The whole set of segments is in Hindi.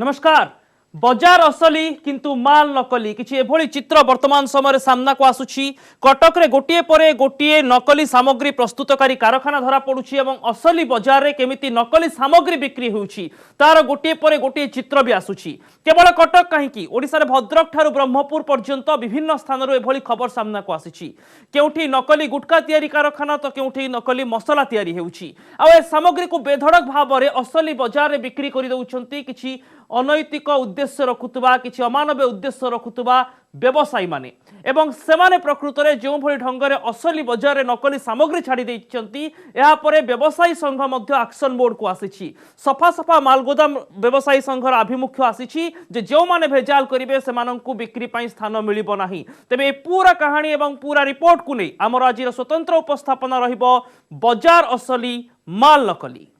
नमस्कार। बजार असली किंतु माल नकली किछि एभली चित्र वर्तमान समय सामना को आसुछि। कटक रे गोटिए परे गोटिए नकली सामग्री प्रस्तुतकारी कारखाना धरा पड़ुछि एवं असली बजार रे केमिति नकली सामग्री बिक्री होउछि तार गोटिए परे गोटिए चित्र भी आसुछि। केवल कटक कहीं ओडिशा रे भद्रक ठारू ब्रह्मपुर पर्यंत विभिन्न स्थान रो एभली खबर सामना को आसिछि। केउठी नकली गुटका तयारी कारखाना तो केउठी नकली मसला तयारी हेउछि। आ ए सामग्री को बेधड़क भाव में असली बजार रे बिक्री करि दउछंती किछि अनैतिक उद्देश्य रखुवा कि अमानवीय उद्देश्य रखुवा व्यवसायी माने एवं सेमाने प्रकृत में जो भली ढंगरे असली बजार में नकली सामग्री छाड़ी देइछंती। या परे व्यवसायी संघ मध्य एक्शन मोड को आसीछि। सफा सफा मालगोदाम व्यवसायी संघर आभिमुख्य आसीछि जे जो माने भेजाल करिवे सेमानंकु बिक्री पई स्थान मिलिबो नाही। तेबे पूरा कहानी एवं पूरा रिपोर्ट को नै हमर आजिर स्वतंत्र उपस्थापना रहिबो बजार असली माल नकली।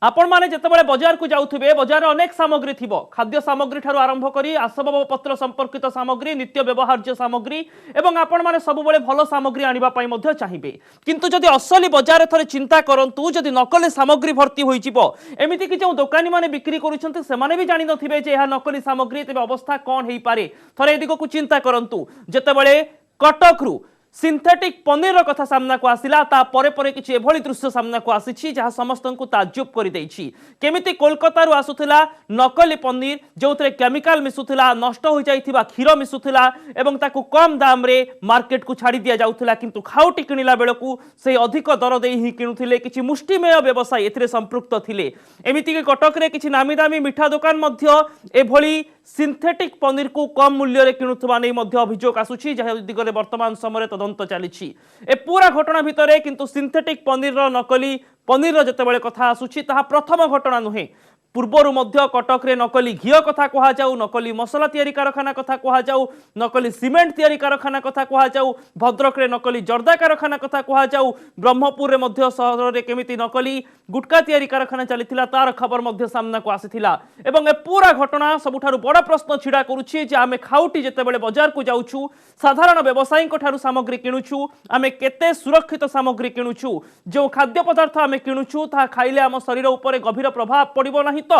आपण माने जेतेबेले बाजार को जाउथिबे बाजार अनेक सामग्री थिबो। खाद्य सामग्री ठारू आरंभ करी आसबाबपत्र संपर्कित सामग्री नित्य व्यवहार्य सामग्री एवं आपण माने सबुबेले भलो सामग्री आनिबा पई मध्ये चाहिबे। किंतु जदि असली बाजार थरे चिंता करंतु जदि नकली सामग्री भर्ती होई जिवो एमिति कि जो दुकानी माने बिक्री करूछन्ते से माने भी जानि नथिबे जे एहा नकली सामग्री तेबे अवस्था कोन हेई पारे। थरे एदिको को चिंता करंतु जेतेबेले कटक रु सिंथेटिक पनीर कथा सामना को आसिला ता परे परे किछि एभली दृश्य सामना को आसीछि जहा समस्तन को ताज्जुब करि दैछि। केमिति कोलकाता रु आसुथिला नकली पनीर जोथरे केमिकल मिसुथिला नष्ट हो जाइथिबा क्षीर मिसुथिला एवं ताकू कम दाम रे मार्केट को छाड़ी दिया जाउथिला किंतु खाउटी किनिला बेलकू से अधिक दर देई ही किनुथिले। किछि मुष्टिमेय व्यवसायी एथिरे संपृक्त थिले। एमिति कि कटक रे किछि नामी दामी मिठा दुकान मध्य एभली सिंथेटिक पनीर को कम मूल्य रे किनुथबा नै मध्य अभियोग आसुछि जहा दिगरे वर्तमान समय तदंत चली। ए पूरा घटना भितर किंतु सिंथेटिक पनीर नकली पनीर जेतेबेले कथा आसुछि ताहा प्रथम घटना नुहे। पूर्वर मध्य कटक रे नकली घी कथा कह जाऊ, नकली मसला तैयारी कारखाना कथा कह जाऊ, नकली सीमेंट तैयारी कारखाना कथा कह जाऊ, भद्रक रे नकली जर्दा कारखाना कथा कह जाऊ, ब्रह्मपुर रे मध्य सहर रे केमिति नकली गुटका तैयारी कारखाना चलीथिला तार खबर मध्य सामना को आसीथिला। एवं ए पूरा घटना सबुठारु बड़ प्रश्न छिड़ा करूछि जे आमे खाउटी जेतेबेले बाजार को जाउछु साधारण व्यवसायी ठारु सामग्री किणुछु आमे केते सुरक्षित सामग्री किणुछु। जो खाद्य पदार्थ आमे किणुछु ता खाइले आम शरीर उपरे गभीर प्रभाव पड़िबो नाही तो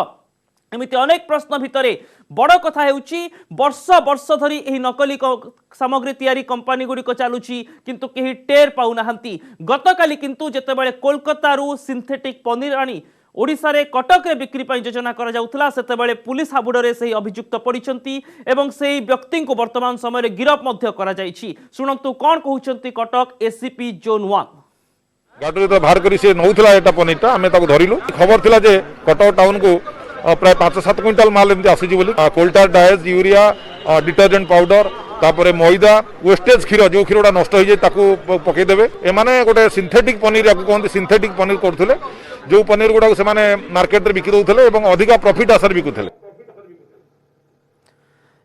एमिति अनेक प्रश्न भितरे बड़ कथा हेउची वर्ष वर्ष धरी एही नकली सामग्री तैयारी कंपनी गुडी को चालुची किंतु केही टेर पाउ नाहंती। गतकाली किंतु जेतेबेले कोलकाता रु सिंथेटिक पनीर आनी ओडिशा रे कटक रे बिक्री पई योजना करा जाउथला सेतेबेले पुलिस हाबुडरे सेही अभियुक्त पडिचंती एवं सेही व्यक्ति को वर्तमान समय रे गिरफ मध्य करा जाईची। सुनंतु कोन कहउचंती कटक एसीपी जोन 1 गाड़ी तो बाहर करी से नौला एटा पनीरटा आम धरलु। खबर थिला जे कटक टाउन को प्राय 5-7 क्विंटाल माल एमती आसी बोली कोल्टार डायज यूरिया डिटर्जेंट पाउडर तापर मैदा वेस्टेज क्षीर जो क्षीर नष्ट हो जाए पकईदेवे। एमाने गोटे सिंथेटिक पनीर या कहते सिंथेटिक पनीर करते जो पनीर गुड़ा से मार्केट में बिकी दौले और अधिका प्रॉफिट आसार बिकुले।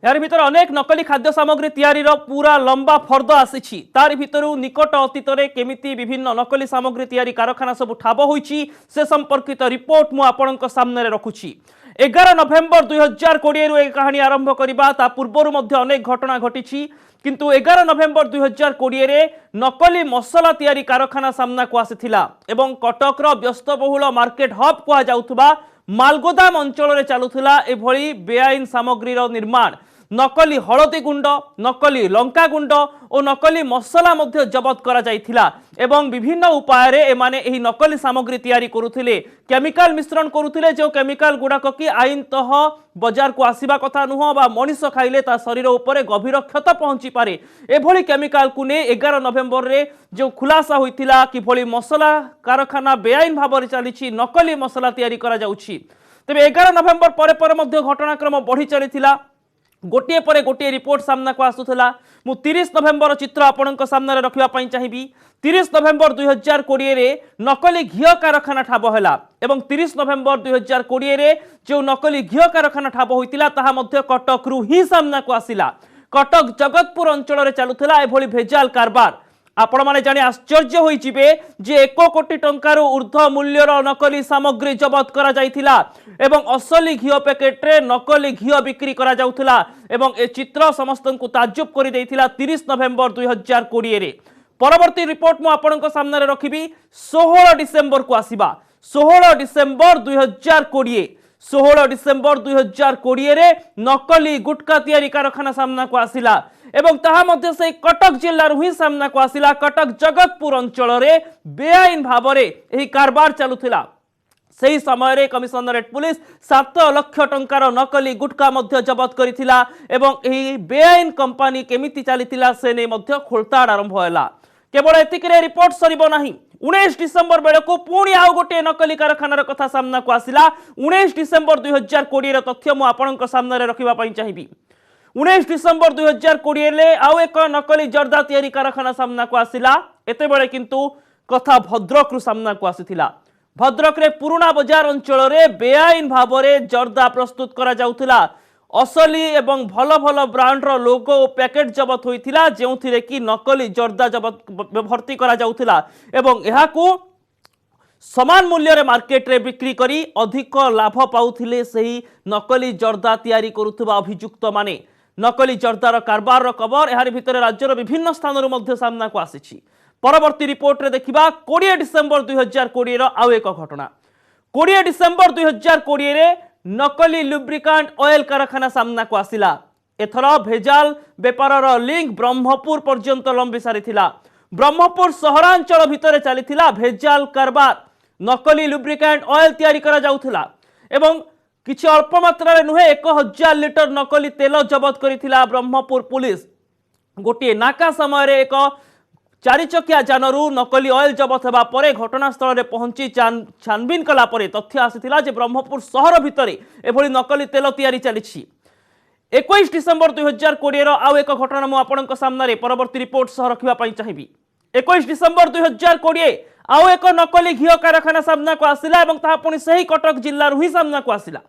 यार भीतर अनेक नकली खाद्य सामग्री तैयारी पूरा लंबा फर्द आसी। तार भितर निकट अतीत में केमिति विभिन्न नकली सामग्री तैयारी कारखाना सब ठाब होईची से संपर्कित रिपोर्ट मु आपणक सामने रखुची। 11 नवेम्बर 2020 रु एक कहानी आरंभ करबा ता पूर्वरु मध्य अनेक घटना घटिची किंतु 11 नवेम्बर 2020 रे नकली मसला तैयारी कारखाना सामना को आसीथिला एवं कटक रो व्यस्तबहुल मार्केट हब कहा जाउथबा मालगोदाम अंचल रे चालुथिला एभली बेआईन सामग्री रो निर्माण। नकली हलदी गुंड, नकली लंका गुंड और नकली मसला मध्य जबत करा जाइथिला एवं विभिन्न उपाय रे एमाने एही नकली सामग्री तैयारी करुथिले। केमिकल मिश्रण करुथिले जो केमिकल गुड़ाक कि आईन तह बाजार को आसीबा कथा नुह बा मनीष खाइले ता शरीर उपरे गभीर क्षत पहुंची पारे। एभली केमिकल को ने 11 नवेम्बर रे जो खुलासा होइथिला कि भली मसला कारखाना बेआईन भाव रे चलीछि नकली मसला तैयारी करा जाउछि। तबे 11 नवेम्बर परे परे मध्य घटनाक्रम बढ़ी चलीथिला। गोटे परे गोटे रिपोर्ट सामना को आसुथिला। मु 30 नवेम्बर चित्र आपणक सामने रखिबा पई चाहिबी। 30 नवेम्बर 2020 रे नकली घी कारखाना ठाब हैला एवं 30 नवेम्बर 2020 रे जो नकली घी कारखाना ठाब होइतिला ताहा मध्य कटक रु ही सामना को आसिला। कटक जगतपुर अंचल रे चालुथिला एभली भेजाल कारबार। आपण माने जाने आश्चर्य होई जिवे जे 1 कोटी टंकार ऊर्ध्व मूल्यर नकली सामग्री जबत करा जाइथिला एवं असली घिओ पैकेट रे नकली घिओ बिक्री करा जाउथिला एवं ए चित्र समस्त को ताज्जुब करि देइथिला 30 नवेम्बर 2020 रे। परवर्ती रिपोर्ट मु आपनक सामने रखिबी 16 डिसेंबर को आसीबा 16 डिसेंबर 2020 16 डिसेंबर 2020 रे नकली गुटखा तैयारी कारखाना सामना को आसिला एवं ताहा मध्य से कटक जिल्ला ही सामना को आसिला। कटक जगतपुर अंचल रे बेआईन भाव रे एही कारबार चालुथिला। सही समय रे कमिशनरेट पुलिस 7 लाख टंकार नकली गुटखा मध्य जबत करिथिला एवं एही बेआईन कंपनी केमिति चलीथिला से नै मध्य खोलताड़ आरंभ होला। केवल एतिकरे रिपोर्ट सरिबो नाही 19 डिसेंबर बेलको पुणी आउ गोटे नकली कारखानार कथा सामना को आसिला। 19 डिसेंबर 2020 र तथ्य मु आपनक सामने रखिबा पई चाहिबी। 19 डिसेंबर 2020 ले आउ एक नकली जर्दा तैयारी कारखाना सामना को आसिला। एते बेले किंतु कथा भद्रक रु सामना को आसिथिला। भद्रक रे पुराना बाजार अंचल रे बेआईन भाव रे जर्दा प्रस्तुत करा जाउथिला। असली एवं भल भल ब्रांडर लोगो और पैकेट जबत होइथिला जेउथिरे कि नकली जर्दा जबत भर्ती करा जाउथिला एवं एहाकू समान मूल्य रे मार्केट रे बिक्री करी अधिक लाभ पाउथिले सही नकली जर्दा तैयारी करुथबा अभियुक्त माने। नकली जर्दार कारबार खबर एहार भितर राज्यर विभिन्न स्थान मध्य सामना को आसीछि। परवर्ती रिपोर्ट रे देखिबा 20 डिसेंबर 2020 रो आउ एक घटना। 20 डिसेंबर 2020 रे नकली लुब्रिकांट ऑयल कारखाना सामना को आसिला। एथर भेजाल बेपारर लिंक ब्रह्मपुर पर्यंत लंबी सारिथिला। ब्रह्मपुर सहरांचल भितर चलीथिला भेजाल कारबार। नकली लुब्रिकांट ऑयल तैयारी करा जाउथिला एवं किछि अल्प मात्रा रे नुहे 1000 लिटर नकली तेल जबत करिथिला ब्रह्मपुर पुलिस। गोटे नाका समय रे एक 4 चकिया जानरू नकली ऑयल जबत हेबा परे घटनास्थल रे पहुंची छानबीन कला परे तथ्य आसिथिला जे ब्रह्मपुर शहर भितरे एभली नकली तेल तैयारी चलिछि। 21 डिसेंबर 2020 रो आउ एक घटना मु आपनक सामने रे परवर्ती रिपोर्ट सह रखिबा पई चाहिबी। 21 डिसेंबर 2020 आउ एक नकली घिओ कारखाना सामना को आसिला एवं ताहा पुणी सही कटक जिल्ला रु ही सामना को आसिला।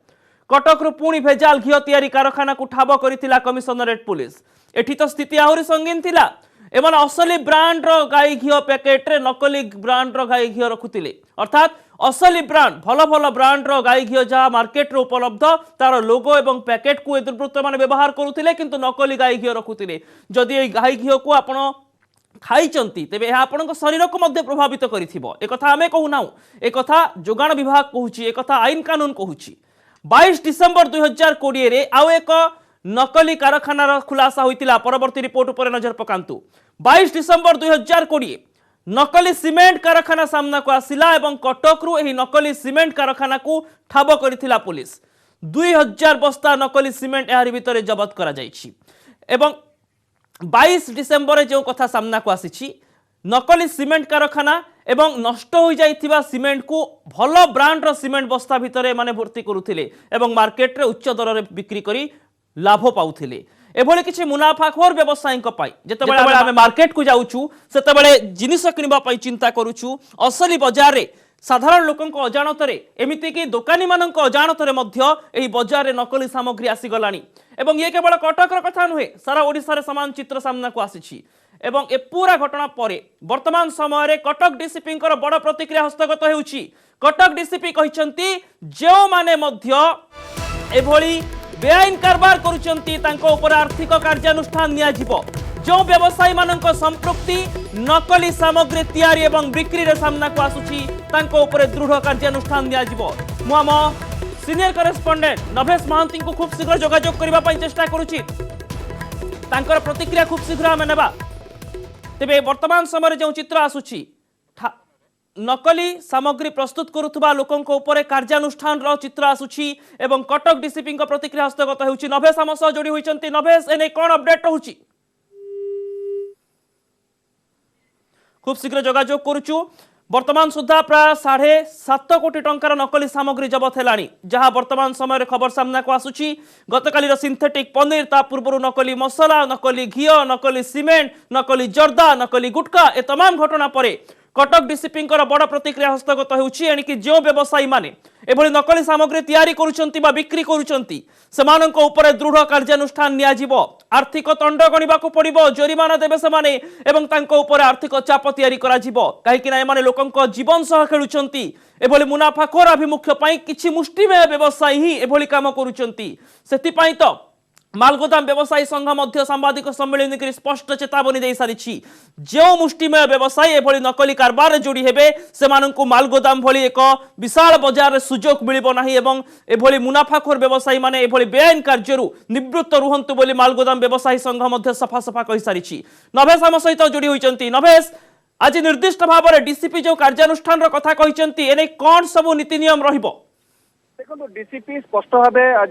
कटक रु पुणी भेजाल घिओ तैयारी कारखाना को ठाब करिथिला कमिशनरेट पुलिस। एठी तो स्थिति आहुरी संगीन थिला। एमन असली ब्रांड रो गाई घिओ पैकेट रे नकली ब्रांड रो गाई घिओ रखुतिले अर्थात असली ब्रांड भल भल ब्रांड रो गाई घिओ जहाँ मार्केट रे उपलब्ध तार लोगो एवं पैकेट को दुर्वृत्त माने व्यवहार करुतिले किंतु नकली गाई घिओ रखुतिले। जदि ए गाई घिओ को आपण खाइचंती तेबे एहा आपनक शरीर को मध्य प्रभावित करिथिबो। ए कथा हमें कहूनाउ ए कथा जोगाण विभाग कहूची ए कथा आईन कानून कहूची। 22 डिसेंबर 2020 रे आउ एक नकली कारखानार खुलासा होइतिला। परवर्ती रिपोर्ट पर नजर पकांतु। 22 डिसेंबर 2020 नकली सीमेंट कारखाना सामना को आसिला एवं कटक रु एही नकली सीमेंट कारखाना को ठाब करिथिला पुलिस। 2000 बस्ता नकली सीमेंट एहारी भितरे जबत करा जाइछि एवं 22 डिसेंबर जो कथा सामना को आसिछि नकली सीमेंट कारखाना एवं नष्ट हो जाइथिबा सीमेंट को भल ब्रांड रो सीमेंट बस्ता भितरे माने भर्ती करुथिले एवं मार्केट रे उच्च दर रे बिक्री करी लाभ पाउथिले। एभली किछि मुनाफाखोर व्यवसायी पाई जेतेबेले आमे मार्केट को जाउछु सेतेबेले जिनिस किनिबा पाई चिंता करूछु असली बाजार रे साधारण लोकन को अजाणतरे एमिति कि दुकानी मानन को अजाणतरे मध्य एही बाजार रे नकली सामग्री आसी गलानी एवं ये केवल कटक रो कथा नुहे सारा ओडिसा रे समान चित्र सामना को आसीछि एवं ए पूरा घटना परे वर्तमान समय रे कटक डीसीपी कर बड़ प्रतिक्रिया हस्तगत हेउछि। कटक डीसीपी कहिसंती जो माने मध्य एभली बेआईन कारबार करुचंती तांको ऊपर आर्थिक कार्यानुष्ठान निया जिवो। जो व्यवसायी मानक संपृक्ति नकली सामग्री तैयारी एवं बिक्री रे सामना को आसुछि तांको ऊपर दृढ़ कार्यानुष्ठान निया जिवो। मु आम सीनियर करेस्पोंडेंट नभेश महांती को खूब शीघ्र जोगाजोग करबा पई चेष्टा करूछि तांकर प्रतिक्रिया खूब शीघ्र आमे नेबा। तेबे वर्तमान समय जो चित्र आसुछि नकली सामग्री प्रस्तुत करुवा लोकों ऊपर कार्यानुष्ठान चित्र आसुछि एवं कटक डीसीपी प्रतिक्रिया हस्तगत होउछि। नभेश आम सह जोड़ी होइछंती। नभेश एने कोन अपडेट रहउछि खूब शीघ्र जोगाजोग करूछु। वर्तमान सुधा प्राय 7.5 कोटी टंकार नकली सामग्री जबत हेलानी जहां वर्तमान समय खबर सामना को आसुछि। गतकाली सिंथेटिक पनीर ता पूर्व नकली मसला नकली घिओ नकली सीमेंट नकली जर्दा नकली गुटखा ए तमाम घटना परे कटक डीसीपी बड़ प्रतिक्रिया हस्तगत होउछि एणिकी जो व्यवसायी माने एभली नकली सामग्री तैयारी करुछंती बा बिक्री करुछंती सेमानंको उपरे दृढ़ कार्यानुष्ठान नियाजिबो आर्थिक दंड गणिबाकू पड़िबो जरिमाना देबे सेमाने एवं तांको उपरे आर्थिक चाप तैयारी कराजिबो काहेकि ना एमाने लोकंको जीवन सह खेलुछंती एभली मुनाफाखोर अभिमुख्य पई किछि मुष्टिमेय व्यवसायी ही एभली काम करुछंती सेति पई तो मालगोदाम व्यवसायी संघ मध्य सांबादिक सम्मेलन करी स्पष्ट चेतावनी दे सारिछि जो मुष्टिमेय व्यवसायी एभली नकली कारबार जोड़ी हेबे सेमानंकु मालगोदाम भली एक विशाल बाजार रे सुजोग मिलिबो नाही एवं एभली मुनाफाखोर व्यवसायी माने एभली बेआईन कार्यरु निवृत्त रुहंतु बोली मालगोदाम व्यवसायी संघ मध्य सफा सफा कहि सारिछि। नभेश आम सहित जोड़ी होइचंती। नभेश, आज निर्दिष्ट भाव में डीसीपी जो कार्यानुष्ठान रो कथा कहिचंती एने कोन सब नीति नियम रहिबो? देखो डीसीपी स्पष्ट भाव आज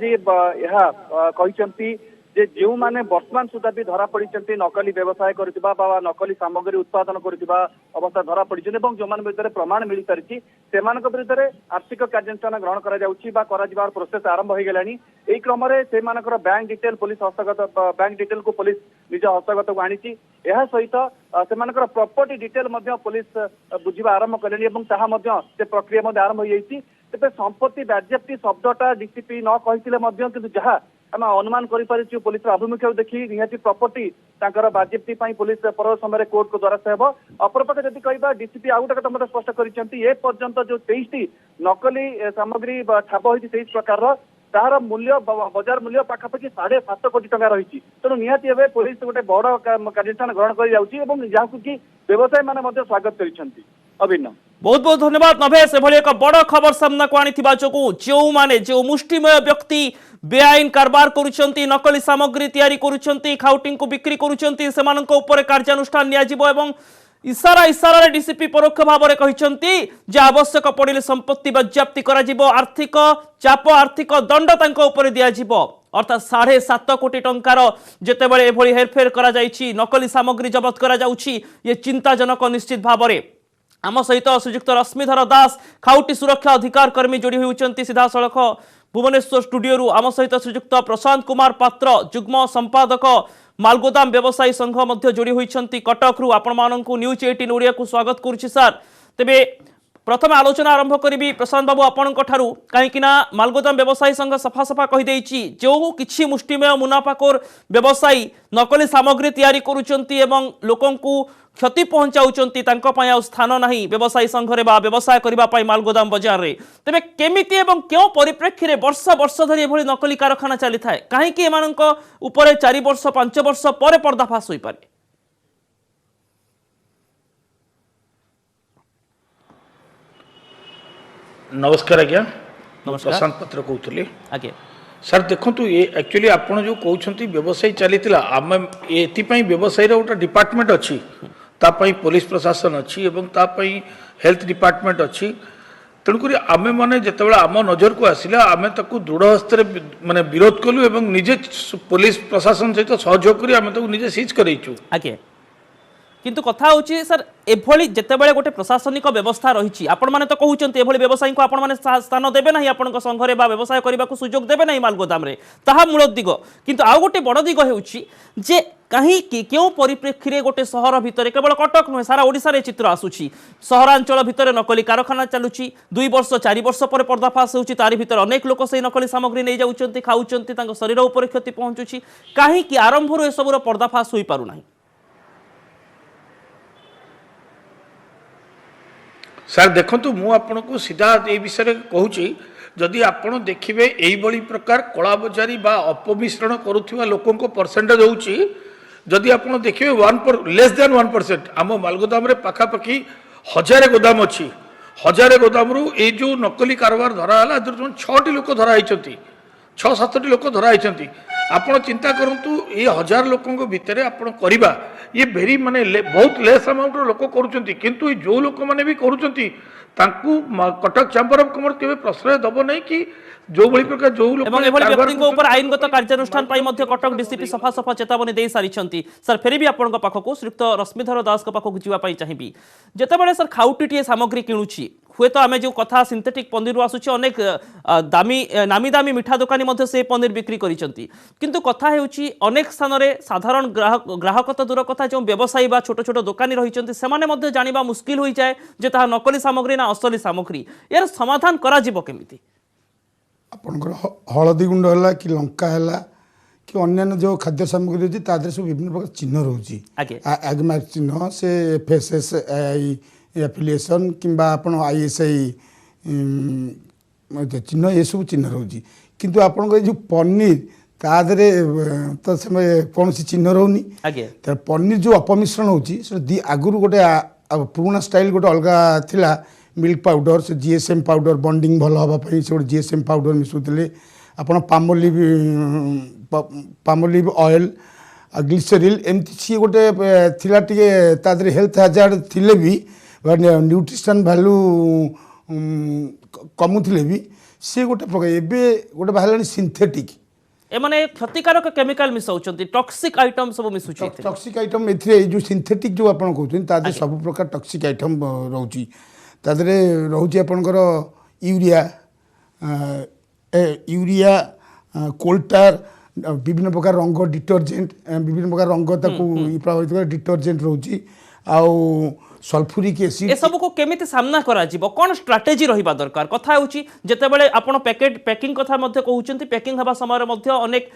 कहते जे जो माने वर्तमान सुधा भी धरा पड़ी नकली व्यवसाय करथिबा बा नकली सामग्री उत्पादन करथिबा अवस्था धरा पड़ी जो मान विरुद्ध प्रमाण मिल सारी से विरुद्ध आर्थिक कार्यानुष्ठान ग्रहण करा जाउछि बा करा जिबार प्रोसेस आरंभ हो गलानी। एई क्रम रे से मानकर बैंक डिटेल पुलिस हस्तगत बैंक डिटेल को पुलिस निज हस्तगत को आनिछि। एहा सहित से मानकर प्रॉपर्टी डिटेल मध्य पुलिस बुझिबा आरंभ कलेनी एवं ताहा मध्य से प्रक्रिया मध्य आरंभ हो जाइछि। तेबे संपत्ति बाज्याप्ति शब्दटा डीसीपी न कहिथिले मध्य किंतु जहा आम अनुमान करिपारिछु पुलिस आभिमुख्य देखि निहाती प्रॉपर्टी तांकर बाज्याप्ति पई पुलिस पर समय कोर्ट को द्वारा हेबो। अपरपक्ष जदि कहबा डीसीपी आउ गोटे कथा मते स्पष्ट करिसेंती ए पर्यंत जो 23टी नकली सामग्री ठाब होइछि सेहि प्रकार तार मूल्य बाजार मूल्य पाखापाखि 7.5 कोटी टका रही। तेणु निहाती भाव पुलिस गोटे बड़ कार्यानुष्ठान ग्रहण कर जाउछि एवं जहाकु कि व्यवसायी माने मध्य स्वागत करिसेंती। अभिन्न बहुत बहुत धन्यवाद नभेश। एभली एक बड़ खबर सामना को आनिथिबा जोगु जो माने जो मुष्टिमय व्यक्ति बेआईन कारबार करुछंती नकली सामग्री तैयारी करुछंती खाउटिंग को बिक्री करुछंती सेमानंको ऊपर कार्यानुष्ठान नियाजिबो एवं इशारा इशारा रे डीसीपी परोक्ष भाव में कहते जे आवश्यक पड़े संपत्ति बाज्याप्ति करा आर्थिक चाप आर्थिक दंड तांको ऊपर दियाजिबो अर्थात 7.5 कोटी टंकार जेतेबेले एभली हेरफेर करा जाइछि नकली सामग्री जबत करा जाउछि ये चिंताजनक निश्चित भाव में। आम सहित श्रीजुक्त रश्मिधर दास खाउटी सुरक्षा अधिकार कर्मी जोड़ी होती सीधा सड़क भुवनेश्वर स्टूडियो आम सहित श्रीजुक्त प्रशांत कुमार पात्र जुग्म संपादक मालगोदाम व्यवसायी संघ मध्य जोड़ी होती कटक रु आपण माननकु न्यूज 18 ओडिया को स्वागत करुछि सर। तेबे प्रथम आलोचना आरंभ करी प्रशांत बाबू आपणक ठारू कहीं मालगोदाम व्यवसायी संघ सफा सफा कहीदेछि जो किछि मुष्टिमेय मुनाफाखोर व्यवसायी नकली सामग्री तैयारी करुचंती एवं लोकंकु क्षति पहुंचाउचंती तांको पय आ स्थान नाही व्यवसायी संघरे बा व्यवसाय करिबा पय मालगोदाम बाजार रे। तबे केमिति एवं क्यों परिप्रेक्षी रे वर्ष वर्ष धरि एभली नकली कारखाना चली थाए काहे कि एमानक ऊपर 4 वर्ष 5 वर्ष पर पर्दाफाश होई पारे? नमस्कार आज्ञा नमस्कार प्रशांत पत्र कहते आगे सर देखु ये एक्चुअली आपन जो कहते व्यवसायी चली आम एपाई व्यवसायी गोटे डिपार्टमेंट अच्छी तापाई पुलिस प्रशासन अच्छी एवं तापाई हेल्थ डिपार्टमेंट अच्छी तेणुक आमे माने जिते आम नजर को आसिला आमे ताकू दृढ़ हस्ते माने विरोध कलु एवं निजे पुलिस प्रशासन सहित सहयोग करी आमे ताकू निजे सीज करैचु। आगे किंतु कथा होची सर एभली जेतेबेले गोटे प्रशासनिक व्यवस्था रही आपण माने तो कहउचंती एभली व्यवसायी को आपण माने स्थान देबे नाही आपनक संघरे बा व्यवसाय करबाकू सुयोग देबे नाही मालगोदाम रे ताहा मूल दिग। किंतु आ गोटे बड़ दिग हेउची जे कहीं क्यों परिप्रेक्षी रे गोटे सहर भितर केवल कटक नुहे सारा ओडिसा रे चित्र आसुची सहरांचल भितर नकली कारखाना चलुची 2 वर्ष 4 वर्ष पर पर्दाफाश होउची तारि भितर अनेक लोक से नकली सामग्री नै जाउचंती खाउचंती तांको शरीर ऊपर क्षति पहुंचुची कहीं कि आरंभ रो ए सबरो पर्दाफाश होई पारु नाही? सर देखु मु आपन को सीधा ए विषय कहूँ जदि आपड़ देखिए यही प्रकार कला बजारी बा अपमिश्रण करुवा लोकों परसेंटेज होची जदि आप देखिए लेस देन 1% आम मालगोदाम रे पाखापाखि 1000 गोदाम अच्छी 1000 गोदाम रु ए जो नकली कारबार धराला 6टी लोक धराई 6-7टी लोक धराई आपण चिंता करंतु ये 1000 लोकों भितर आपण करबा ये भेरी माने बहुत लेस अमाउंट लोक करूचंती किंतु जो लोक माने भी करूचंती तांकु कटक चैम्बर ऑफ कॉमर्स केबे प्रश्रय दबो नै कि जो बळी प्रकार जो लोक एवं एभली व्यक्ति को ऊपर आईनगत कार्यानुष्ठान पाई मध्य कटक डीसीपी सफा सफा चेतावनी दे सारिछंती। सर फेरी भी आपन पाखक श्रीयुक्त रश्मिधर दास को पाखक जिवा पाई चाहिबी जेतेबेले सर खाउटीटी सामग्री किणुची हुए तो आमे जो कथा सिंथेटिक पनीर आसुची अनेक दामी नामी दामी मिठा दुकानी मध्य से पनीर बिक्री करिसंती किंतु कथा हेउची अनेक स्थान रे साधारण ग्राहक तो दूर कथा जो व्यवसायी बा छोट छोट दुकानी रहिसंती सेमाने मध्य जानिबा मुश्किल होई जाए जे ताहा नकली सामग्री ना असली सामग्री यार समाधान करा जिवो केमिति आपणकर हलदी गुंड है कि लंका है कि अन्य जो खाद्य सामग्री अच्छी तादेह सब विभिन्न प्रकार चिन्ह रोचे आगे एगमार्क चिन्ह से FSSAI एफिलिएशन कि आप ISI चिन्ह ये सब चिन्ह रोचे किंतु आपन जो पनीर तादे तो से कौन चिन्ह रोनी आगे पनीर जो अपमिश्रण होती आगुरी गोटे पुराना स्टाइल गोटे अलग थिला मिल्क पाउडर से GSM पाउडर बॉन्डिंग भल हाँपाई से गोटे GSM पाउडर मिसुले आपड़ पामोलिव ऑयल ग्लिसरील एमती सी गोटे थिला टिके तादरे हेल्थ हैजार्ड थिले भी न्यूट्रिशन वैल्यू कमुले भी सी गोटे प्रकार एबे गोटे बाहर सिंथेटिक एमाने क्षतिकारक केमिकल मिसाउछंती टॉक्सिक आइटम सब मिसुची टॉक्सिक आइटम एथिरे जो सिंथेटिक जो आपण कहउछन तादे सब प्रकार टॉक्सिक आइटम रहउची तादरे रहउची आपनकर यूरिया कोल्टार विभिन्न प्रकार रंग डिटर्जेंट विभिन्न प्रकार रंग ताकू प्रभावित कर डिटर्जेंट रहउची आउ सल्फ्यूरिक एसिड ए सब को केमिति सामना करा जिवो कोन स्ट्रेटजी रहिबा दरकार कथा होची जेते बेले आपण पैकिंग कथा मध्ये कहउचंती पैकिंग हबा समय मध्ये अनेक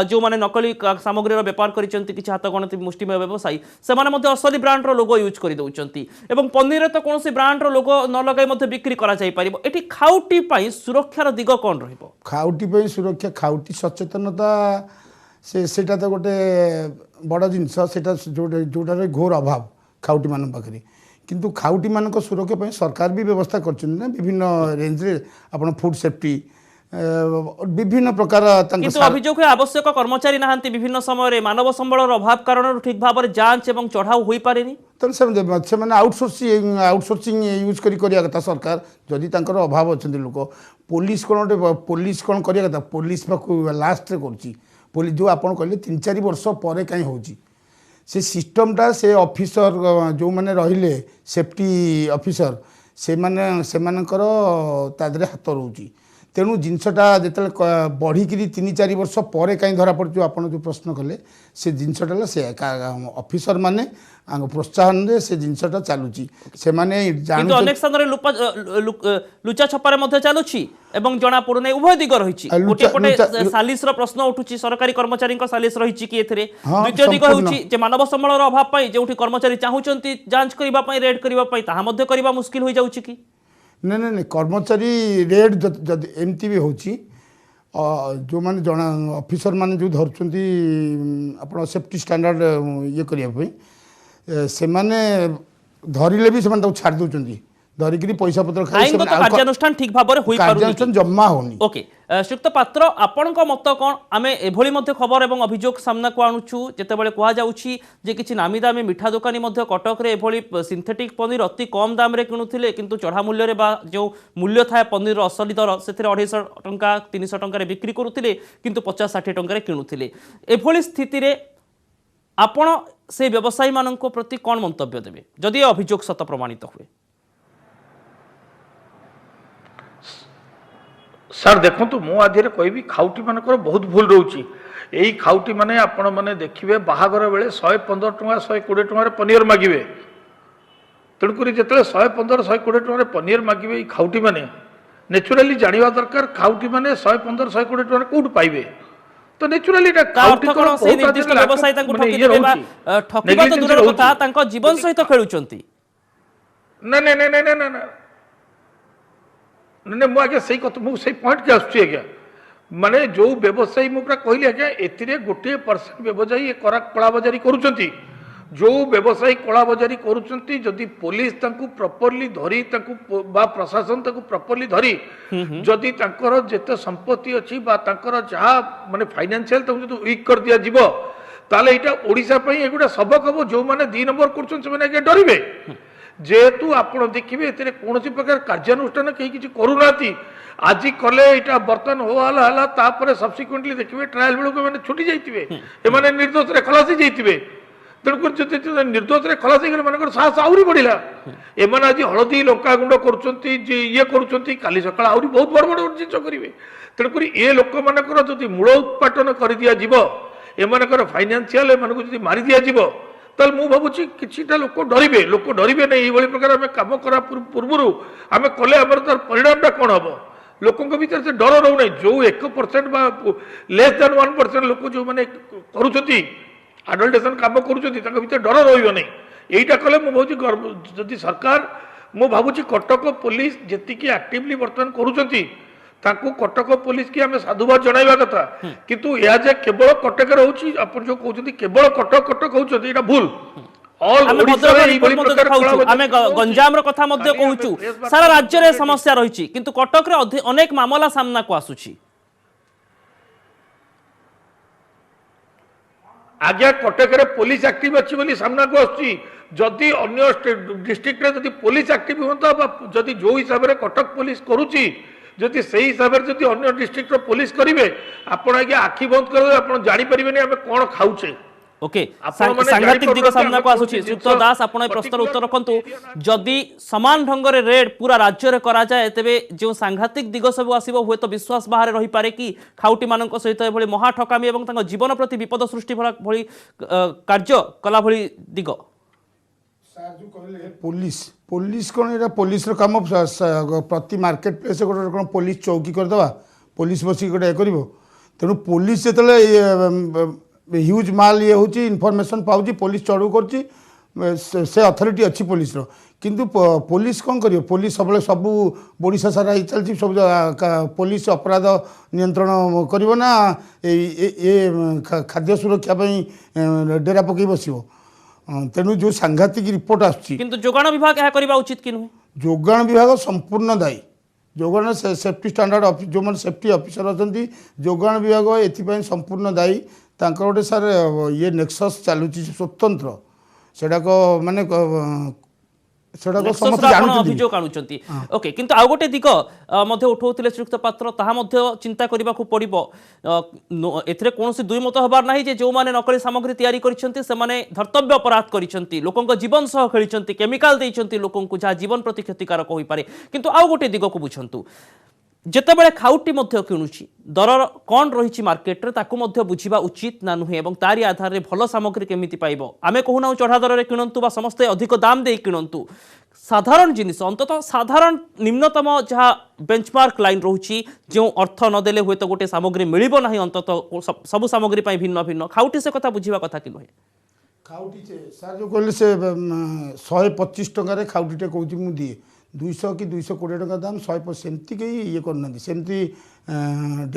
जो माने नकली सामग्री रो व्यापार करिसंती किछि हाथ गणति मुष्टिमय व्यवसायी से माने मध्ये असली ब्रांड रो लोगो यूज करि दउचंती एवं पनीर तो कोनोसी ब्रांड रो लोगो न लगाई मध्ये बिक्री करा जाई परिबो एठी खाउटी पई सुरक्षार दिग कोन रहिबो खाउटी पई सुरक्षा खाउटी सचेतनता सेटा तो गोटे बड़ जिनस सेटा जोटार घोर अभाव खाउटी मान पाखे किंतु खाउटी मान सुरक्षा पर सरकार भी व्यवस्था कर विभिन्न रेंज रे आपण फूड सेफ्टी विभिन्न प्रकार किंतु अभियोग है आवश्यक कर्मचारी नाहांती विभिन्न समय मानव संबल अभाव कारण ठीक भाव में जांच एवं चढ़ाऊ हो पारेनी तो से आउटसोर्सिंग यूज करिया कथा सरकार जदि तांकर अभाव अच्छा लोक पुलिस पुलिस कौन करिया कथा पुलिस लास्ट करुच्ची पुलिस जो आप कहले 3-4 वर्ष पर कहीं होची से सिस्टमटा से ऑफिसर जो मैंने रहिले सेफ्टी ऑफिसर से माने सेमानकर तादरे हाथ रोची तेणु जिनसटा जो बढ़िकी 3-4 वर्ष पर कहीं धरा पड़ो आप जो प्रश्न कले से जिनसटा से ऑफिसर माने प्रोत्साहन रे से जिनसटा चलुची से माने किंतु अनेक स्थान रे लुचा छपारे मध्ये चलुची एवं जना पड़ुने उभय दिग रहिची गोटे पटे सालिस रो प्रश्न उठुची सरकारी कर्मचारी को सालिस रहिची कि एथरे द्वितीय दिग होउची जे मानव संबल रो अभाव पई जेउठी कर्मचारी चाहुचंती जांच करिबा पई रेड करिबा पई ताहा मध्ये करिबा मुश्किल होई जाउची कि नहीं कर्मचारी रेड जब एमती भी होची जो माने जना ऑफिसर माने जो धरचंती आपण सेफ्टी स्टैंडर्ड ये करिया से माने धरिले भी से छाड़ दउचंती धरिकी पैसा पत्र खाई कार्यानुष्ठान ठीक भाव में कार्यानुष्ठान जम्मा होनी ओके श्रीयुक्त पात्र आपण मत कौन आम एभली खबर और अभियोग सामना को आणुचु जितेबाला कहुच्छी जे किसी नामी दामी मिठा दुकानी कटक रे एभली सिंथेटिक पनीर अति कम दाम रे किणुथिले किंतु चढ़ा मूल्य बा जो मूल्य थाए पनीर असली दर से 250 टंका 300 टंका बिक्री करुथिले किंतु 50-60 टंका किणुथिले एभली स्थिति रे आपण से व्यवसायी मानक प्रति कौन मंतव्य देबे जदि अभियोग सत प्रमाणित हुए सर देखो मु आधे कहबी खाउटी मानकर बहुत भूल रोची यही खाउटी माने आपण माने देखिए बाहागर बेले 115 टंका 120 टंका पनीर मागिबे तेणुक जिते 115-120 टंका पनीर मागिबे खाउटी माने नेचुराली जानिबा दरकार खाउटी माने 115-120 टंका कोड पाइबे तो नेचुराली खाउटी कोन से निर्दिष्ट व्यवसायी तांको ठकी देबे बा ठकीबा तो दूर कथा तांको जीवन सहित खेलुचंती ना ना ना ना ना ना नहीं मुझे से पॉइंट के आज्ञा माने जो व्यवसायी मुझे कहली आज्ञा ए गोटे % व्यवसायी कला बजारी करुँच जो व्यवसायी कला बजारी करुँच जदि पुलिस प्रॉपर्ली धरी प्रशासन प्रॉपर्ली धरी जदि जिते संपत्ति अच्छी जहाँ माने फाइनेंशियल वीक कर दिया जीव ताले इटा ओडिशा पई एगुडा सबक हम जो माने 2 नंबर करछन से माने डरिबे जेहेतु आपण देखिए एते कौन प्रकार कार्यानुष्ठान कहीं किसी करूना आज कले यहाँ बर्तन होला तापर सब्सिक्वेंटली देखिए ट्रायल बेलू मैंने छुटी जाइए निर्दोष खलासी जाइए ତେଣୁକରି ଯଦି ନିର୍ଦ୍ଦୋଷରେ ଖଲାସ ହେଇଗଲେ ମାନଙ୍କର ସାହସ ଆହୁରି ବଢ଼ିଲା। ଏମାନେ ଆଜି ହଳଦୀ ଲଙ୍କା ଗୁଣ୍ଡ କରୁଛନ୍ତି, ଯେ ଇଏ କରୁଛନ୍ତି, କାଲି ସକାଳେ ଆହୁରି ବହୁତ ବଡ଼ ବଡ଼ ଜିନିଷ କରିବେ। ତେଣୁକରି ଏ ଲୋକମାନଙ୍କର ଯଦି ମୂଳ ଉତ୍ପାଟନ କରିଦିଆଯିବ, ଏମାନଙ୍କର ଫାଇନାନ୍ସିଆଲ ଏମାନଙ୍କୁ ଯଦି ମାରି ଦିଆଯିବ, ତାହେଲେ ମୁଁ ଭାବୁଛି କିଛିଟା ଲୋକ ଡରିବେ ନାହିଁ। ଏଇଭଳି ପ୍ରକାର ଆମେ କାମ କରା ପୂର୍ବରୁ ଆମେ କଲେ ଆମର ତାର ପରିଣାମଟା କ'ଣ ହେବ? ଲୋକଙ୍କ ଭିତରେ ସେ ଡର ରହୁନାହିଁ। ଯେଉଁ 1% ବା ଲେସ୍ ଦ୍ୟାନ୍ 1% ଲୋକ ଯେଉଁମାନେ କରୁଛନ୍ତି ଆଡଲ୍ଟରେସନ କାମ କରୁଛନ୍ତି, ତାଙ୍କ ଭିତରେ ଡର ରହିବ ନାହିଁ। এইটা কলে ମୁଁ ଭାବୁଛି ଯଦି ସରକାର, ମୁଁ ଭାବୁଛି କଟକ ପୋଲିସ ଯେତିକି ଆକ୍ଟିଭଲି ବର୍ତ୍ତମାନ କରୁଛନ୍ତି, ତାଙ୍କୁ କଟକ ପୋଲିସ କି ଆମେ ସାଧୁବାଦ ଜଣାଇବା କଥା। କିନ୍ତୁ ଏହା ଯେ କେବଳ କଟକରେ ହଉଛି, ଆପଣ ଯୋଉ କହୁଛନ୍ତି କେବଳ କଟକ ହଉଛନ୍ତି, ଏଇଟା ଭୁଲ। ଆମେ ଭଦ୍ରକ ରିପୋର୍ଟ ମଧ୍ୟ ଦେଖାଉଛୁ, ଆମେ ଗଞ୍ଜାମର କଥା ମଧ୍ୟ କହୁଛୁ, ସାରା ରାଜ୍ୟରେ ସମସ୍ୟା ରହିଛି, କିନ୍ତୁ କଟକରେ ଅନେକ ମାମଲା ସାମ୍ନାକୁ ଆସୁଛି। ଆଜ୍ଞା, କଟକରେ ପୋଲିସ ଆକ୍ଟିଭ ଅଛି ବୋଲି ସାମ୍ନାକୁ ଆସୁଛି। ଯଦି ଅନ୍ୟ ଡିଷ୍ଟ୍ରିକ୍ଟରେ ଯଦି ପୋଲିସ ଆକ୍ଟିଭ ହୁଅନ୍ତା, ବା ଯଦି ଯୋଉ ହିସାବରେ କଟକ ପୋଲିସ କରୁଛି, ଯଦି ସେଇ ହିସାବରେ ଯଦି ଅନ୍ୟ ଡିଷ୍ଟ୍ରିକ୍ଟର ପୋଲିସ କରିବେ, ଆପଣ ଆଜ୍ଞା ଆଖି ବନ୍ଦ କରିଦେବେ, ଆପଣ ଜାଣିପାରିବେନି ଆମେ କ'ଣ ଖାଉଛେ। ओके सांघातिक दिग सामना को आसुची। श्रीयुक्त दास आपण प्रश्नर उत्तर रखंतु, जदि समान ढंग रे रेड पूरा राज्य रे करा जाए, तेबे जो सांघातिक दिग सब आसीबो हुए तो विश्वास बाहर रही पारे कि खाउटी मानक सहित एभली महा ठकामी एवं तांको जीवन प्रति विपद सृष्टि भली कार्य कला भली दिग। पुलिस पुलिस कौन एटा पुलिस रो काम प्रति मार्केट प्लेस गोटे कौन पुलिस चौकी करदवा, पुलिस बस गोटे कर तेणु पुलिस जो ह्यूज माल ये हूँ इनफर्मेशन पाँच पुलिस चढ़ू कर से अथॉरिटी अच्छी पुलिस रो, किंतु पुलिस कौन कर पुलिस सब सब ओडिशा सारा ही चलती सब पुलिस अपराध नियंत्रण करिवो ना ये खाद्य सुरक्षा डेरा पकई बसिबो। तेणु जो सांघातिक रिपोर्ट आसुची, किंतु जोगाण विभाग यह करबा उचित कि नुहे? जोगाण विभाग संपूर्ण दायी। जोगाण सेफ्टी स्टैंडर्ड जो मैंने सेफ्टी ऑफिसर अच्छा, जोगाण विभाग एथपाई संपूर्ण दायी। तांकर गोटे सार ये नेक्सस चलुची स्वतंत्र सेडाक माने अभियोग आणुचंती। ओके, किंतु आउ गोटे दिग मध्य उठाउथिले श्रीयुक्त पात्र, ताहा मध्य चिंता करबा को पड़िबो। एथिरे कोनोसी दुई मत हबार नाही जे जो माने नकली सामग्री तयारी करिसंती से माने धर्तव्य अपराध करिसंती, लोकंक जीवन सह खेलिसंती, केमिकल देइसंती लोकंकु, जा जीवन प्रति क्षतिकारक होई पारे। किंतु आउ गोटे दिग को बुझंतु, जेतेबेले खाउटी मध्य किणुची दर कौन रही मार्केट रे ताकू मध्य बुझिबा उचित ना नुहे, एवं तारी आधार रे भल सामग्री केमिति पाइबो। आमे कहूना चढ़ा दर रे किणंतु बा समस्ते अधिक दाम दे किणंतु, साधारण जिनिस अंततः साधारण निम्नतम जहाँ बेंचमार्क लाइन रोची, जो अर्थ नदेले हुए तो गोटे सामग्री मिलिबो नाही, अंततः सब सामग्री पाई भिन्न भिन्न। खाउटी से कथा बुझिबा कथा कि नुहे? खाउटी सार जो कहले से 125 टंका खाउटीटे कहूँ मुझे दिए 200 कि 220 टका दाम 100 सेमती कहीं ये करना सेमती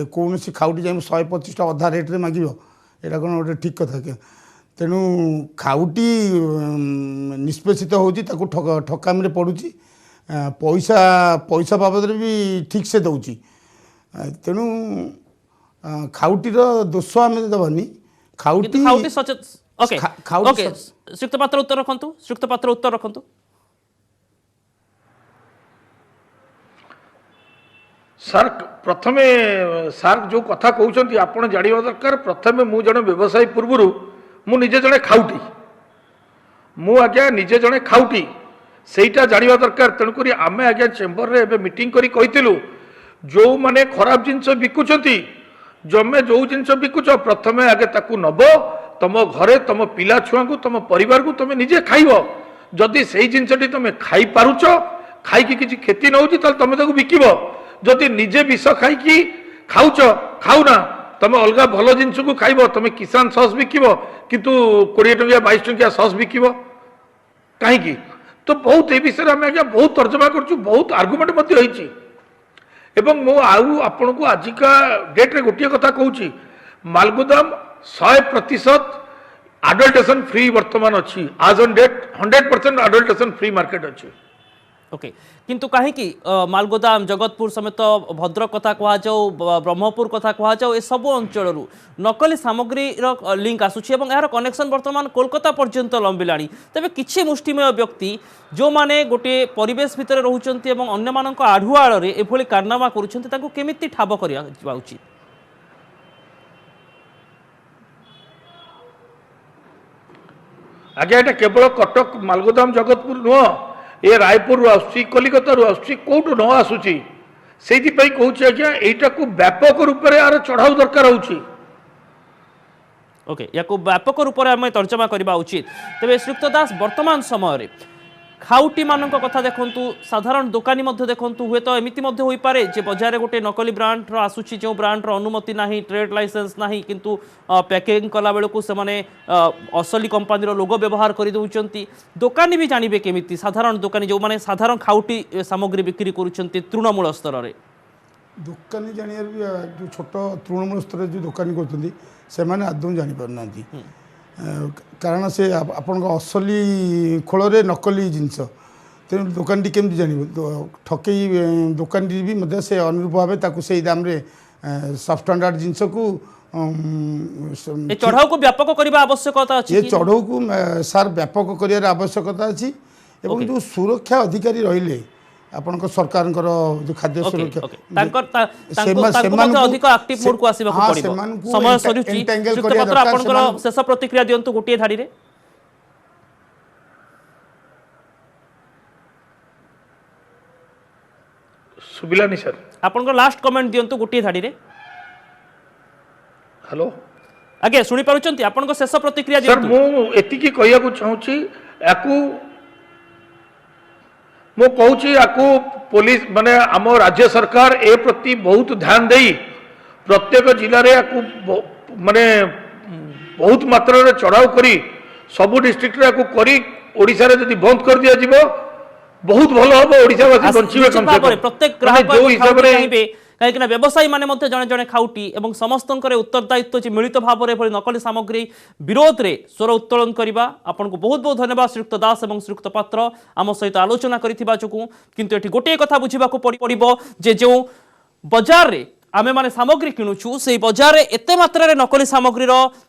कौन सी खाउटी जाए 125 टा अधा रेट्रे मागे, यहाँ कौन गोटे ठीक कथा क्या? तेणु खाउटी निष्पेषित होती ठकामी पड़ुची, पैसा पैसा बाबद भी ठीक से दौची। तेणु खाउटीर दोष आम देवानी। खाउटी श्रीयुक्त पात्र उत्तर रखंतु, श्रीयुक्त पात्र उत्तर रखंतु। सर प्रथमे सर जो कथा कहते आप जानवा दरकार, प्रथमे मु जड़े व्यवसायी पूर्वर मु निजे जड़े खाउटी, मु आज्ञा निजे जड़े खाउटी सेटा जानवा दरकार। तेणुक आम आज्ञा चेम्बर रे एबे मीटिंग करी कहिथिलु, जो माने खराब जिनस बिकुचंती, जमे जो जिनस बिकुच प्रथमे आगे ताकू नब, तुम घरे तुम पिला छुआ को तुम परिवार को तुम निजे खाइब। जदि सेही जिनसटी तुम खाई पारुच, खाई किछि क्षति न होची, ताल तुम ताकू बिकिब। जदि निजे विष खाई खाऊच खाऊना, तुम अलग भल जिनस को खाइब, तुम किसान सस बिकिब किंतु 20 टंकिया 22 टंकिया सस बिकिब कहीं। तो बहुत ए विषय में आज्ञा बहुत तर्जमा करछु, बहुत आर्गुमेंट मध्य होईची। एवं मु आउ आपन को आजिका डेट रे गोटिए कथा कहूची, मालगोदाम 100% अडल्टेशन फ्री वर्तमान अच्छी। आज ऑन डेट 100% अडल्टेशन फ्री मार्केट अच्छी। ओके, किंतु कहीं मालगोदाम जगतपुर समेत भद्रक कथा कह जाऊ, ब्रह्मपुर कथा कह जाऊ, ए सब अंचल नकली सामग्री लिंक आसूची एवं यार कनेक्शन वर्तमान कोलकाता पर्यंत लंबिलाणी। तेबे किछि मुष्टिमेय व्यक्ति जो माने गोटे परिवेश भितर रहउचंती एवं अन्य मानक आढुआळ रे एभली कारनामा करूचंती, ताको केमिति ठाब करिया उचित? ଆଜ୍ଞା ଏଇଟା କେବଳ କଟକ ମାଲଗୋଦାମ ଜଗତପୁର ନୁହଁ, ଏ ରାୟପୁରରୁ ଆସୁଛି, କଲିକତାରୁ ଆସୁଛି, କୋଉଠୁ ନ ଆସୁଛି। ସେଇଥିପାଇଁ କହୁଛି ଆଜ୍ଞା ଏଇଟାକୁ ବ୍ୟାପକ ରୂପରେ ଆର ଚଢ଼ାଉ ଦରକାର ହେଉଛି। ओके या व्यापक रूप से आम तर्जमा करवा उचित। तेज श्रीयुक्त दास वर्तमान समय खाउटी मान कथा देखु, साधारण दोकानी देखु, हुए तो एमती हो पारे जे बजार गोटे नकली ब्रांड आसूची, जो ब्रांड अनुमति ना, ट्रेड लाइसेंस ना, किंतु पैकिंग कला बेलू से असली कंपानी लोगो व्यवहार कर दौरान दोकानी भी जानवे केमी, साधारण दोकानी जो मैंने साधारण खाउटी सामग्री बिक्री कर तृणमूल स्तर में ଦୋକାନୀ ଜାଣିବାର ବି ଯେଉଁ ଛୋଟ ତୃଣମୂଳ ସ୍ତରରେ ଯେଉଁ ଦୋକାନୀ କରୁଛନ୍ତି ସେମାନେ ଆଦୌ ଜାଣିପାରୁନାହାନ୍ତି। କାରଣ ସେ ଆପଣଙ୍କ ଅସଲି ଖୋଳରେ ନକଲି ଜିନିଷ, ତେଣୁ ଦୋକାନଟି କେମିତି ଜାଣିବ? ଠକେଇ ଦୋକାନଟି ବି ମଧ୍ୟ ସେ ଅନୁରୂପ ଭାବେ ତାକୁ ସେଇ ଦାମରେ ସବଷ୍ଟାଣ୍ଡାର୍ଡ ଜିନିଷକୁ ଚଢ଼ାଉ को व्यापक करने आवश्यकता अच्छी। ये चढ़ाऊ को सार व्यापक कर आवश्यकता अच्छी। एवं जो सुरक्षा अधिकारी रहिले आपण सरकार जो खाद्य सुरक्षा अधिक एक्टिव मोड को आसीबा पड़िबो। समय सरुचि पत्र आपनकर शेष प्रतिक्रिया दियंतु गोटे धाड़ी रे। सुबिलानी सर आपनकर लास्ट कमेंट दियंतु गोटे धाड़ी रे। हेलो आगे सुनी पारुचंती आपनकर शेष प्रतिक्रिया सर दियंतु। मु एतिकी कहया को चाहूची याकू मु कहूची याकू पुलिस माने आम राज्य सरकार ए प्रति बहुत ध्यान देई प्रत्येक जिले में याकू माने बहुत मात्रा रे चढ़ाऊ करी सबु डिस्ट्रिक्ट रे याकू करी ओडिसा रे जदी बंद कर दिया जिवो बहुत भलो हबो। ओडिसावासी बंचिबे कम से कम प्रत्येक ग्राहक जो हिसाब रे चाहिबे कहीं व्यवसायी माने मध्य जने जने खाउटी एवं समस्तंकर उत्तरदायित्व जे मिलित भाव में नकली सामग्री विरोध रे स्वर उत्तोलन करवा। आपन को बहुत बहुत धन्यवाद श्रीयुक्त दास एवं श्रीयुक्त पात्र आम सहित आलोचना करिथिबा जोगु। किंतु एठी गोटे कथा बुझिबा को पड़िबो जे जो बाजार रे आमे माने सामग्री किणुछु से बाजार में एते मात्रा रे नकली सामग्री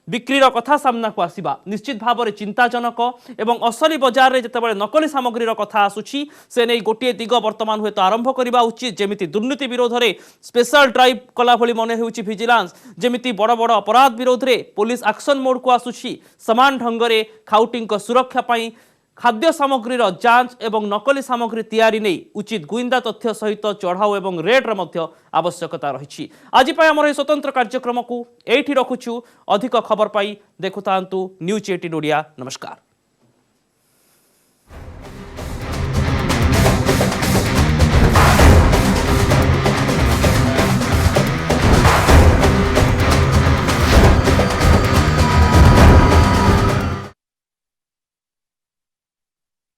बिक्री कथा सामना को आसीबा निश्चित भाव में चिंताजनक। एवं असली बाजार में जिते नकली सामग्री कथा आसुची से नहीं गोटे दिग वर्तमान हुए तो आरंभ करने उचित। जमिति दुर्नीति विरोध में स्पेशल ड्राइव कला भली मन होउची विजिलेंस, जमिति बड़ बड़ अपराध विरोध में पुलिस एक्शन मोड को आसुची। समान ढंग से खाउटी सुरक्षा पाई खाद्य सामग्री जांच एवं नकली सामग्री तैयारी नहीं उचित गुइंदा तथ्य सहित चढ़ाऊ एवं रेट्र मध्य आवश्यकता रही। आज आमर स्वतंत्र कार्यक्रम को एठी रखुछु। अधिक खबर पाई देखुतांतु न्यूज 18 ओडिया। नमस्कार।